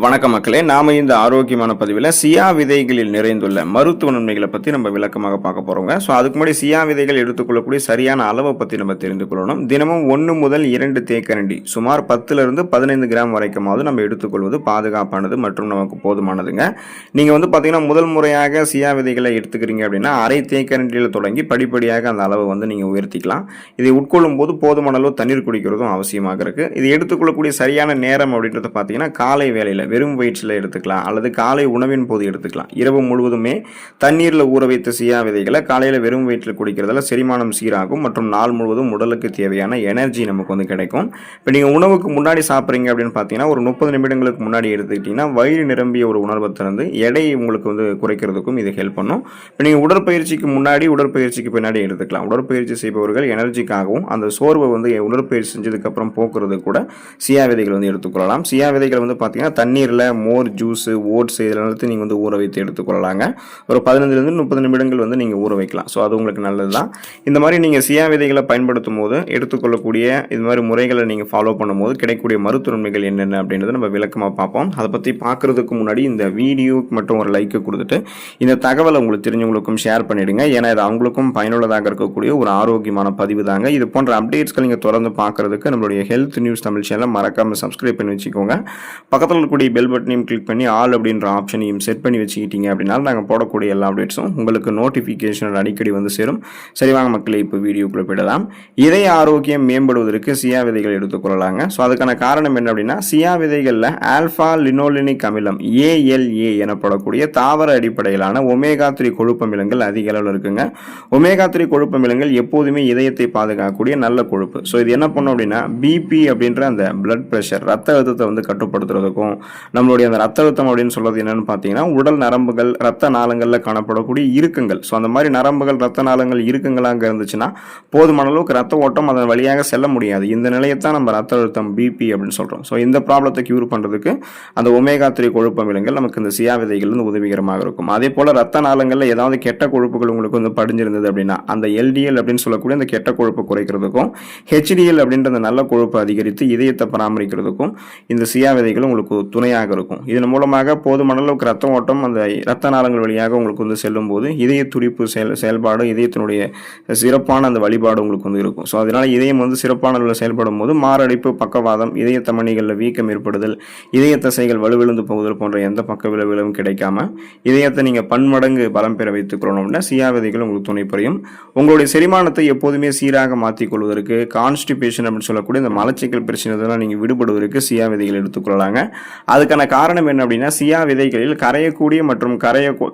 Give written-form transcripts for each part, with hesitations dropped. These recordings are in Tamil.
வணக்க மக்களே, நாம இந்த ஆரோக்கியமான பதிவில் சியா விதைகளில் நிறைந்துள்ள மருத்துவ நன்மைகளை பற்றி நம்ம விளக்கமாக பார்க்க போகிறோங்க. ஸோ அதுக்கு முன்னாடி சியா விதைகள் எடுத்துக்கொள்ளக்கூடிய சரியான அளவை பற்றி நம்ம தெரிந்து கொள்ளணும். தினமும் 1 முதல் 2 தேக்கரண்டி சுமார் 10லிருந்து 15 கிராம் வரைக்குமாவது நம்ம எடுத்துக்கொள்வது பாதுகாப்பானது மற்றும் நமக்கு போதுமானதுங்க. நீங்கள் பார்த்தீங்கன்னா முதல் முறையாக சியா விதைகளை எடுத்துக்கிறீங்க அப்படின்னா அரை தேக்கரண்டியில் தொடங்கி படிப்படியாக அந்த அளவை நீங்கள் உயர்த்திக்கலாம். இதை உட்கொள்ளும் போது போதுமான அளவு தண்ணீர் குடிக்கிறதும் அவசியமாக இருக்குது. இது எடுத்துக்கொள்ளக்கூடிய சரியான நேரம் அப்படின்றத பார்த்தீங்கன்னா காலை வேளையில் வெறும் வயிற்றில் எடுத்துக்கலாம் அல்லது காலை உணவின் போது எடுத்துக்கலாம். இரவு முழுவதுமே தண்ணீரில் ஊற வைத்த சியா விதைகளை காலையில் வெறும் வயிற்றில் குடிக்கிறதால செரிமானம் சீராகும் மற்றும் நாள் முழுவதும் உடலுக்கு தேவையான எனர்ஜி நமக்கு கிடைக்கும். இப்போ நீங்கள் உணவுக்கு முன்னாடி சாப்பிட்றீங்க அப்படின்னு பார்த்தீங்கன்னா ஒரு 30 நிமிடங்களுக்கு முன்னாடி எடுத்துக்கிட்டிங்கன்னா வயிறு நிரம்பிய ஒரு உணர்வை தந்து எடை உங்களுக்கு குறைக்கிறதுக்கும் இது ஹெல்ப் பண்ணும். இப்போ நீங்கள் உடற்பயிற்சிக்கு முன்னாடி உடற்பயிற்சிக்கு பின்னாடி எடுத்துக்கலாம். உடற்பயிற்சி செய்பவர்கள் எனர்ஜிக்காகவும் அந்த சோர்வை உடற்பயிற்சி செஞ்சதுக்கப்புறம் போக்குறது கூட சியா விதைகள் எடுத்துக்கொள்ளலாம். சியா விதைகள் பார்த்தீங்கன்னா தண்ணீரில் மோர், ஜூஸு, ஓட்ஸ் இதில் எல்லாத்தையும் நீங்கள் ஊற வைத்து எடுத்துக்கொள்ளலாங்க. ஒரு 15லிருந்து 30 நிமிடங்கள் நீங்கள் ஊற வைக்கலாம். ஸோ அது உங்களுக்கு நல்லது தான். இந்த மாதிரி நீங்கள் சியா விதைகளை பயன்படுத்தும் போது எடுத்துக்கொள்ளக்கூடிய இது மாதிரி முறைகளை நீங்கள் ஃபாலோ பண்ணும்போது கிடைக்கக்கூடிய மருத்துவ நன்மைகள் என்னென்ன அப்படின்றத நம்ம விளக்கமாக பார்ப்போம். அதை பற்றி பார்க்குறதுக்கு முன்னாடி இந்த வீடியோக்கு மட்டும் ஒரு லைக்கை கொடுத்துட்டு இந்த தகவலை உங்களுக்கு தெரிஞ்சவங்களுக்கும் ஷேர் பண்ணிவிடுங்க. ஏன்னா இது அவங்களுக்கும் பயனுள்ளதாக இருக்கக்கூடிய ஒரு ஆரோக்கியமான பதிவு தாங்க. இது போன்ற அப்டேட்ஸ்கள் நீங்கள் தொடர்ந்து பார்க்குறதுக்கு நம்மளுடைய ஹெல்த் நியூஸ் தமிழ் சேனலை மறக்காமல் சப்ஸ்கிரைப் பண்ணி வச்சுக்கோங்க. பக்கத்தில் இருக்கக்கூடிய பெல் பட்டனையும் கிளிக் பண்ணி ஆல் அப்படின்ற ஆப்ஷனையும் செட் பண்ணி வச்சுக்கிட்டீங்க அப்படின்னா நாங்கள் போடக்கூடிய எல்லா அப்டேட்ஸும் உங்களுக்கு நோட்டிஃபிகேஷன் அடிக்கடி சேரும். சரி வாங்க மக்களே, இப்போ வீடியோக்குள்ளே போயிடலாம். இதய ஆரோக்கியம் மேம்படுவதற்கு சியா விதைகள் எடுத்துக்கொள்ளலாங்க. ஸோ அதுக்கான காரணம் என்ன அப்படின்னா சியா விதைகளில் ஆல்ஃபா லினோலினிக் அமிலம் ALA எனப்படக்கூடிய தாவர அடிப்படையிலான ஒமேகா 3 கொழுப்பமிலங்கள் அதிக அளவில் இருக்குங்க. ஒமேகா 3 கொழுப்பமிலங்கள் எப்போதுமே இதயத்தை பாதுகாக்கக்கூடிய நல்ல கொழுப்பு. ஸோ இது என்ன பண்ணும் அப்படின்னா BP அப்படின்ற அந்த பிளட் ப்ரெஷர் ரத்த அழுத்தத்தை கட்டுப்படுத்துறதுக்கும் நம்மளுடைய அந்த ரத்த அழுத்தம் அப்படின்னு சொல்றது என்னன்னு பார்த்தீங்கன்னா உடல் நரம்புகள் ரத்த நாளங்களில் காணப்படக்கூடிய இறுக்கங்கள். ஸோ அந்த மாதிரி நரம்புகள் ரத்த நாளங்கள் இறுக்கங்களாக இருந்துச்சுன்னா போதுமான அளவுக்கு ரத்த ஓட்டம் அதன் வழியாக செல்ல முடியாது. இந்த நிலையத்தான் நம்ம ரத்த அழுத்தம் BP அப்படின்னு சொல்றோம். ஸோ இந்த ப்ராப்ளத்தை கியூர் பண்றதுக்கு அந்த ஒமேகா 3 கொழுப்பமிலங்கள் நமக்கு இந்த சியா விதைகள் உதவிகரமாக இருக்கும். அதே போல ரத்த நாளங்களில் ஏதாவது கெட்ட கொழுப்புகள் உங்களுக்கு படிஞ்சிருந்தது அப்படின்னா அந்த LDL அப்படின்னு சொல்லக்கூடிய அந்த கெட்ட கொழுப்பை குறைக்கிறதுக்கும் HDL அப்படின்ற அந்த நல்ல கொழுப்பை அதிகரித்து இதயத்தை பராமரிக்கிறதுக்கும் இந்த சியா விதைகள் உங்களுக்கு துணையாக இருக்கும். இதன் மூலமாக போதுமான அளவுக்கு ரத்த ஓட்டம் அந்த ரத்த நாளங்கள் வழியாக உங்களுக்கு செல்லும் போது இதய துடிப்பு செயல்பாடு இதயத்தினுடைய சிறப்பான அந்த வழிபாடு உங்களுக்கு இருக்கும். ஸோ அதனால இதயம் சிறப்பான அளவில் செயல்படும் போது மாரடைப்பு, பக்கவாதம், இதய தமனிகளில் வீக்கம் ஏற்படுதல், இதய தசைகள் வலுவிழந்து போகுதல் போன்ற எந்த பக்க விளைவுகளும் கிடைக்காம இதயத்தை நீங்கள் பன்மடங்கு பலம் பெற வைத்துக் கொள்ளணும்னா சியா விதைகள் உங்களுக்கு துணை புரியும். உங்களுடைய செரிமானத்தை எப்போதுமே சீராக மாற்றிக் கொள்வதற்கு கான்ஸ்டிபேஷன் அப்படின்னு சொல்லக்கூடிய இந்த மலச்சிக்கல் பிரச்சனை நீங்கள் விடுபடுவதற்கு சியா விதைகள் எடுத்துக்கொள்ளலாங்க. அதுக்கான காரணம் என்ன அப்படின்னா சியா விதைகளில் கரையக்கூடிய மற்றும்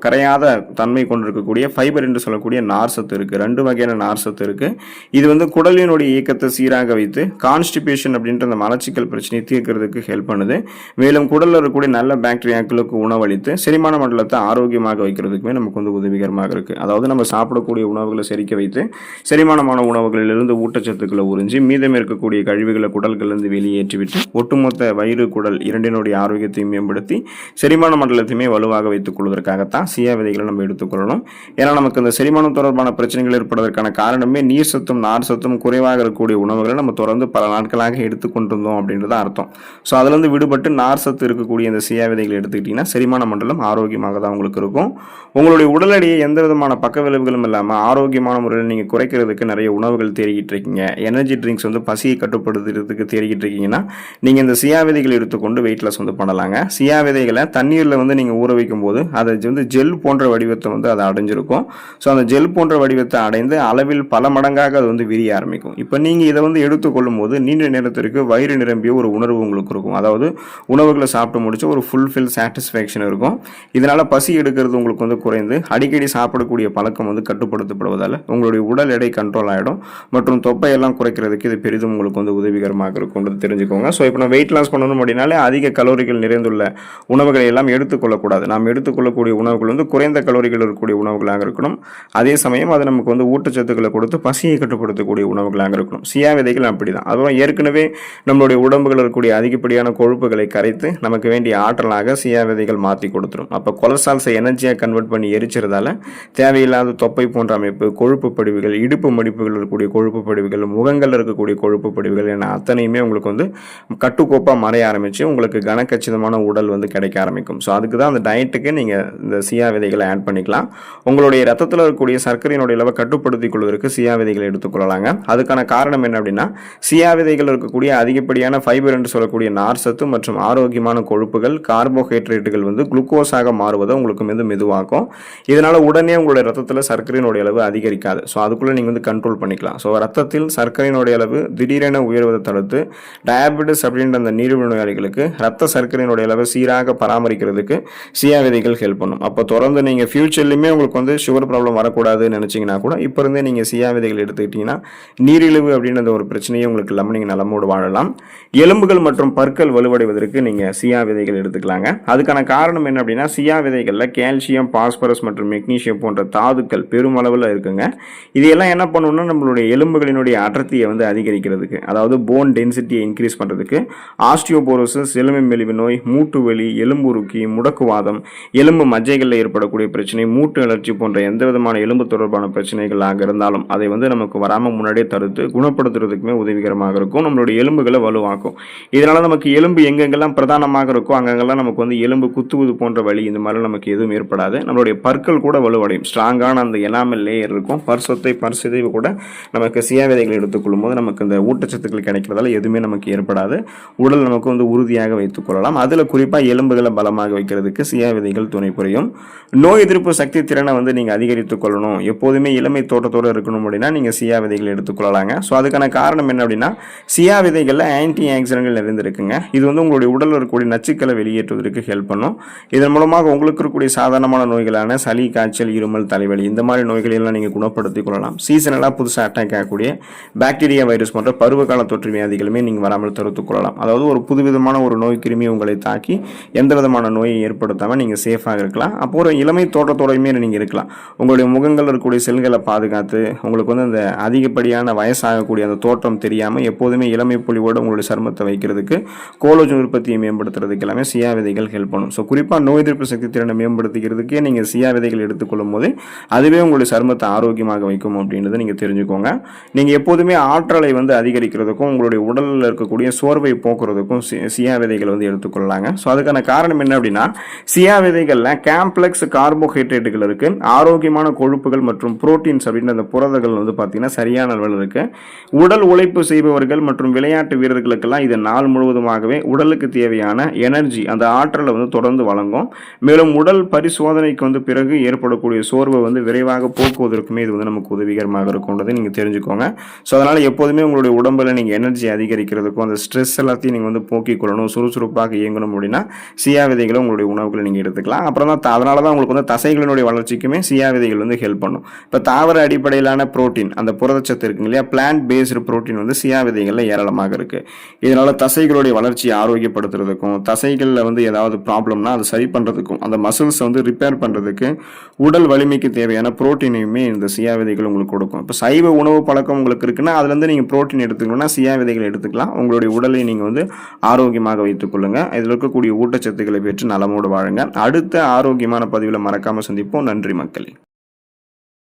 கரையாத தன்மை கொண்டிருக்கக்கூடிய ஃபைபர் என்று சொல்லக்கூடிய நார் சத்து இருக்கு. 2 வகையான நார் சத்து இருக்கு. இது குடலினுடைய இயக்கத்தை சீராக வைத்து கான்ஸ்டிபேஷன் அப்படின்ற அந்த மலச்சிக்கல் பிரச்சனையை தீர்க்கிறதுக்கு ஹெல்ப் பண்ணுது. மேலும் குடலில் இருக்கக்கூடிய நல்ல பாக்டீரியாக்களுக்கு உணவளித்து செரிமான மண்டலத்தை ஆரோக்கியமாக வைக்கிறதுக்குமே நமக்கு உதவிகரமாக இருக்கு. அதாவது நம்ம சாப்பிடக்கூடிய உணவுகளை செரிக்க வைத்து செரிமானமான உணவுகளிலிருந்து ஊட்டச்சத்துக்களை உறிஞ்சி மீதம் இருக்கக்கூடிய கழிவுகளை குடல்களிலிருந்து வெளியேற்றிவிட்டு ஒட்டுமொத்த வயிறு குடல் இரண்டினுடைய ஆரோக்கியத்தை மேம்படுத்தி செரிமான மண்டலத்தையுமே வலுவாக வைத்துக் கொள்வதற்காகத்தான் சியா விதைகளை நம்ம எடுத்துக்கொள்ளணும். ஏன்னா நமக்கு இந்த செரிமானம் தொடர்பான பிரச்சனைகள் ஏற்படுவதற்கான காரணமே நீர் சத்தும் நார் சத்தும் குறைவாக இருக்கக்கூடிய உணவுகளை நம்ம தொடர்ந்து பல நாட்களாக எடுத்துக்கொண்டிருந்தோம் அப்படின்றத அர்த்தம். ஸோ அதுலேருந்து விடுபட்டு நார் சத்து இருக்கக்கூடிய இந்த சியா விதைகளை எடுத்துக்கிட்டிங்கன்னா செரிமான மண்டலம் ஆரோக்கியமாக தான் உங்களுக்கு இருக்கும். உங்களுடைய உடல் எடையை எந்த விதமான பக்க விளைவுகளும் இல்லாமல் ஆரோக்கியமான முறையில் நீங்கள் குறைக்கிறதுக்கு நிறைய உணவுகள் தேடிக்கிட்டு இருக்கீங்க, எனர்ஜி ட்ரிங்க்ஸ் பசியை கட்டுப்படுத்துறதுக்கு தேடிக்கிட்டு இருக்கீங்கன்னா நீங்கள் இந்த சியா விதைகளை எடுத்துக்கொண்டு வெயிட் லாஸ் பண்ணலாங்க. சியா விதைகளை தண்ணீரில் நீங்கள் ஊற வைக்கும் போது அதை ஜெல் போன்ற வடிவத்தை அதை அடைஞ்சிருக்கும். ஸோ அந்த ஜெல் போன்ற வடிவத்தை அடைந்து அளவில் பல மடங்காக அது விரிய ஆரம்பிக்கும். இப்போ நீங்கள் இதை எடுத்துக்கொள்ளும் போது நீண்ட நேரத்திற்கு வயிறு நிரம்பிய ஒரு உணர்வு உங்களுக்கு இருக்கும். அதாவது உணவுகளை சாப்பிட்டு முடிச்சு ஒரு ஃபுல்ஃபில் சாட்டிஸ்ஃபேக்ஷன் இருக்கும். இதனால பசி எடுக்கிறது உங்களுக்கு குறைந்து அடிக்கடி சாப்பிடக்கூடிய பழக்கம் கட்டுப்படுத்தப்படுவதால் உங்களுடைய உடல் எடை கண்ட்ரோல் ஆகிடும் மற்றும் தொப்பையெல்லாம் குறைக்கிறதுக்கு இது பெரிதும் உங்களுக்கு உதவிகரமாக இருக்கும்ன்றது தெரிஞ்சுக்கோங்க. ஸோ இப்போ நம்ம வெயிட் லாஸ் பண்ணணும் அப்படின்னாலே அதிக கலோரிகள் நிறைந்துள்ள உணவுகளை எல்லாம் எடுத்துக்கொள்ளக்கூடாது. நாம் எடுத்துக்கொள்ளக்கூடிய உணவுகள் குறைந்த கலோரிகள் இருக்கக்கூடிய உணவுகளாக இருக்கணும். அதே சமயம் அது நமக்கு ஊட்டச்சத்துக்களை கொடுத்து பசியை கட்டுப்படுத்தக்கூடிய உணவுகளாக இருக்கணும். சியா விதைகள் அப்படிதான். அதுவும் ஏற்கனவே நம்மளுடைய உடம்புகள் இருக்கக்கூடிய அதிகப்படியான கொழுப்புகளை கரைத்து நமக்கு வேண்டிய ஆற்றலாக சியா விதைகள் மாற்றி கொடுத்துரும். அப்போ கொலஸ்ட்ரால்ஸை எனர்ஜியாக கன்வெர்ட் பண்ணி எரிச்சறதால தேவையில்லாத தொப்பை போன்ற அமைப்பு, கொழுப்பு படிவுகள், இடுப்பு மடிப்புகள் இருக்கக்கூடிய கொழுப்பு படிவுகள், முகங்கள் இருக்கக்கூடிய கொழுப்பு படிவுகள் என அத்தனையுமே உங்களுக்கு கட்டுக்கோப்பாக மறைய ஆரம்பிச்சு உங்களுக்கு கன கச்சிதமான உடல் வந்து கிடைக்க ஆரம்பிக்கும். ஸோ அதுக்கு தான் அந்த டயட்டுக்கு நீங்கள் இந்த சியா விதைகளை ஆட் பண்ணிக்கலாம். உங்களுடைய ரத்தத்தில் இருக்கக்கூடிய சர்க்கரையினுடைய அளவை கட்டுப்படுத்திக் கொள்வதற்கு சியா விதைகளை எடுத்துக்கொள்ளலாங்க. அதுக்கான காரணம் என்ன அப்படின்னா, சியா விதைகள் இருக்கக்கூடிய அதிகப்படியான ஃபைபர் என்று சொல்லக்கூடிய நார் சத்து மற்றும் ஆரோக்கியமான கொழுப்புகள், கார்போஹைட்ரேட்டுகள் வந்து குளுக்கோஸாக மாறுவதை உங்களுக்கு வந்து மெதுவாக்கும். இதனால் உடனே உங்களுடைய ரத்தத்தில் சர்க்கரையினுடைய அளவு அதிகரிக்காது. ஸோ அதுக்குள்ளே நீங்கள் வந்து கண்ட்ரோல் பண்ணிக்கலாம். ஸோ ரத்தத்தில் சர்க்கரையினுடைய அளவு திடீரென உயர்வதை தடுத்து டயபெட்டிஸ் அப்படின்ற அந்த நீரிழிவு நோயாளிகளுக்கு ரத்த சர்க்கரையினுடைய அளவை சீராக பராமரிக்கிறதுக்கு சியா விதைகள் ஹெல்ப் பண்ணும். அப்போ தொடர்ந்து நீங்கள் ஃபியூச்சர்லையுமே உங்களுக்கு வந்து சுகர் ப்ராப்ளம் வரக்கூடாதுன்னு நினச்சிங்கன்னா கூட இப்போ இருந்தே நீங்கள் சியா விதைகள் எடுத்துக்கிட்டிங்கன்னா நீரிழிவு அப்படின்ற ஒரு பிரச்சனையை உங்களுக்கு இல்லாமல் நீங்கள் நலமோடு வாழலாம். எலும்புகள் மற்றும் பற்கள் வலுவடைவதற்கு நீங்கள் சியா விதைகள் எடுத்துக்கலாங்க. அதுக்கான காரணம் என்ன அப்படின்னா, சியா விதைகளில் கால்சியம், பாஸ்பரஸ் மற்றும் மெக்னீசியம் போன்ற தாதுக்கள் பெருமளவில் இருக்குங்க. இதெல்லாம் என்ன பண்ணணும்னா நம்மளுடைய எலும்புகளினுடைய அடர்த்தியை வந்து அதிகரிக்கிறதுக்கு, அதாவது போன் டென்சிட்டியை இன்க்ரீஸ் பண்ணுறதுக்கு, ஆஸ்டியோபோரோசிஸ், எலும்பு மெலிவு நோய், மூட்டு வலி, எலும்புருக்கி, முடக்குவாதம், எலும்பு மஜ்ஜைகளில் ஏற்படக்கூடிய பிரச்சனை, மூட்டு அழற்சி போன்ற எந்த விதமான எலும்பு தொடர்பான பிரச்சனைகளாக இருந்தாலும் அதை வந்து நமக்கு வராமல் முன்னாடியே தடுத்து குணப்படுத்துறதுக்குமே உதவிகரமாக இருக்கும். நம்மளுடைய எலும்புகளை வலுவாக்கும். இதனால் நமக்கு எலும்பு எங்கெங்கெல்லாம் பிரதானமாக இருக்கோ அங்கெங்கெல்லாம் நமக்கு வந்து எலும்பு குத்துவது போன்ற வலி இந்த மாதிரி நமக்கு எதுவும் ஏற்படாது. நம்மளுடைய பற்கள் கூட வலுவடையும். ஸ்ட்ராங்கான அந்த எனாமல் லேயர் இருக்கும். பற்சிதைவு கூட நமக்கு சியா விதைகளை எடுத்துக்கொள்ளும் போது நமக்கு இந்த ஊட்டச்சத்துக்கள் கிடைக்கிறதால எதுவுமே நமக்கு ஏற்படாது. உடல் நமக்கு வந்து உறுதியாக வைத்துக் கொள்ளலாம். அதில் குறிப்பாக எலும்புகளை பலமாக வைக்கிறதுக்கு சியா விதைகள் துணை புரியும். நோய் எதிர்ப்பு சக்தி திறனை வந்து நீங்கள் அதிகரித்துக் கொள்ளணும், எப்போதுமே இளமை தோட்டத்தோடு இருக்கணும் அப்படின்னா நீங்கள் சியா விதைகள் எடுத்துக்கொள்ளலாங்க. ஸோ அதுக்கான காரணம் என்ன அப்படின்னா, சியா விதைகளில் ஆன்டி ஆக்சிடென்ட்கள் நிறைந்திருக்குங்க. இது வந்து உங்களுடைய உடலில் இருக்கக்கூடிய நச்சுக்களை வெளியேற்றுவதற்கு ஹெல்ப் பண்ணும். இதன் மூலமாக உங்களுக்கு இருக்கக்கூடிய சாதாரணமான நோய்களான சளி, காய்ச்சல், இருமல், தலைவலி இந்த மாதிரி நோய்களெல்லாம் நீங்கள் குணப்படுத்திக் கொள்ளலாம். சீசனலாக புதுசாக அட்டாக் ஆகக்கூடிய பாக்டீரியா, வைரஸ் போன்ற பருவகால தொற்று வியாதிகளுமே நீங்கள் வராமல் தடுத்துக் கொள்ளலாம். அதாவது ஒரு புதுவிதமான ஒரு நோய் கிருமி உங்களை தாக்கி எந்த விதமான நோயை ஏற்படுத்தாமல் நீங்கள் சேஃபாக இருக்கலாம். அப்போ ஒரு இளமை தோற்றத்தோடையுமே நீங்கள் இருக்கலாம். உங்களுடைய முகங்கள் இருக்கக்கூடிய செல்களை பாதுகாத்து உங்களுக்கு வந்து அந்த அதிகப்படியான வயசாகக்கூடிய அந்த தோற்றம் தெரியாமல் எப்போதுமே இளமை பொலிவோடு உங்களுடைய சருமத்தை வைக்கிறதுக்கு, கோலோஜன் உற்பத்தியை மேம்படுத்துறதுக்கு எல்லாமே சியா விதைகள் ஹெல்ப் பண்ணும். ஸோ குறிப்பாக நோய் எதிர்ப்பு சக்தி திறனை மேம்படுத்திக்கிறதுக்கே நீங்கள் சியா விதைகள் எடுத்துக்கொள்ளும் போது அதுவே உங்களுடைய சருமத்தை ஆரோக்கியமாக வைக்கும் அப்படின்றத நீங்கள் தெரிஞ்சுக்கோங்க. நீங்கள் எப்போதுமே ஆற்றலை வந்து அதிகரிக்கிறதுக்கும் உங்களுடைய உடலில் இருக்கக்கூடிய சோர்வை போக்குறதுக்கும் சியா விதைகள் வந்து எடுத்துக்கொள்ளலாங்க. ஸோ அதுக்கான காரணம் என்ன அப்படின்னா, சியா விதைகளில் காம்ப்ளெக்ஸ் கார்போஹைட்ரேட்டுகள் இருக்கு, ஆரோக்கியமான கொழுப்புகள் மற்றும் புரோட்டீன்ஸ் அப்படின்ற அந்த புரதங்கள் வந்து பார்த்தீங்கன்னா சரியான அளவில் இருக்கு. உடல் உழைப்பு செய்பவர்கள் மற்றும் விளையாட்டு வீரர்களுக்கெல்லாம் இது நாள் முழுவதுமாகவே உடலுக்கு தேவையான எனர்ஜி, அந்த ஆற்றலை வந்து தொடர்ந்து வழங்கும். மேலும் உடல் பரிசோதனைக்கு வந்து பிறகு ஏற்படக்கூடிய சோர்வை வந்து விரைவாக போக்குவதற்குமே இது வந்து நமக்கு உதவிகரமாக இருக்கும்ன்றதை நீங்கள் தெரிஞ்சுக்கோங்க. ஸோ அதனால் எப்போதுமே உங்களுடைய உடம்பில் நீங்கள் எனர்ஜி அதிகரிக்கிறதுக்கும் அந்த ஸ்ட்ரெஸ் எல்லாத்தையும் நீங்கள் வந்து போக்கிக் கொள்ளணும், சுறுசுறுப்பாக இயங்கணும் அப்படின்னா சியா விதைகளை உங்களுடைய உணவுகளை நீங்கள் எடுத்துக்கலாம். அப்புறம் தான் அதனால தான் உங்களுக்கு வந்து தசைகளினுடைய வளர்ச்சிக்குமே சியா விதைகள் வந்து ஹெல்ப் பண்ணும். இப்போ தாவர அடிப்படையிலான புரோட்டீன், அந்த புரதச்சத்து இருக்குங்க இல்லையா, பிளான்ட் பேஸ்டு புரோட்டீன் வந்து சியா விதைகளில் ஏராளமாக இருக்குது. இதனால் தசைகளுடைய வளர்ச்சியை ஆரோக்கியப்படுத்துறதுக்கும், தசைகளில் வந்து ஏதாவது ப்ராப்ளம்னா அதை சரி பண்ணுறதுக்கும், அந்த மசில்ஸை வந்து ரிப்பேர் பண்ணுறதுக்கு, உடல் வலிமைக்கு தேவையான புரோட்டீனையுமே இந்த சியா விதைகள் உங்களுக்கு கொடுக்கும். இப்போ சைவ உணவு பழக்கம் உங்களுக்கு இருக்குன்னா அதுலேருந்து நீங்கள் புரோட்டீன் எடுத்துக்கணும்னா சியா விதைகள் எடுத்துக்கலாம். உங்களுடைய உடலை நீங்கள் வந்து ஆரோக்கியமாக வைத்துக் கொள்ளுங்கள். இதில் இருக்கக்கூடிய ஊட்டச்சத்துக்களை பெற்று நலமோடு வாழுங்க. அடுத்த ஆரோக்கியமான பதிவில் மறக்காமல் சந்திப்போம். நன்றி மக்களே.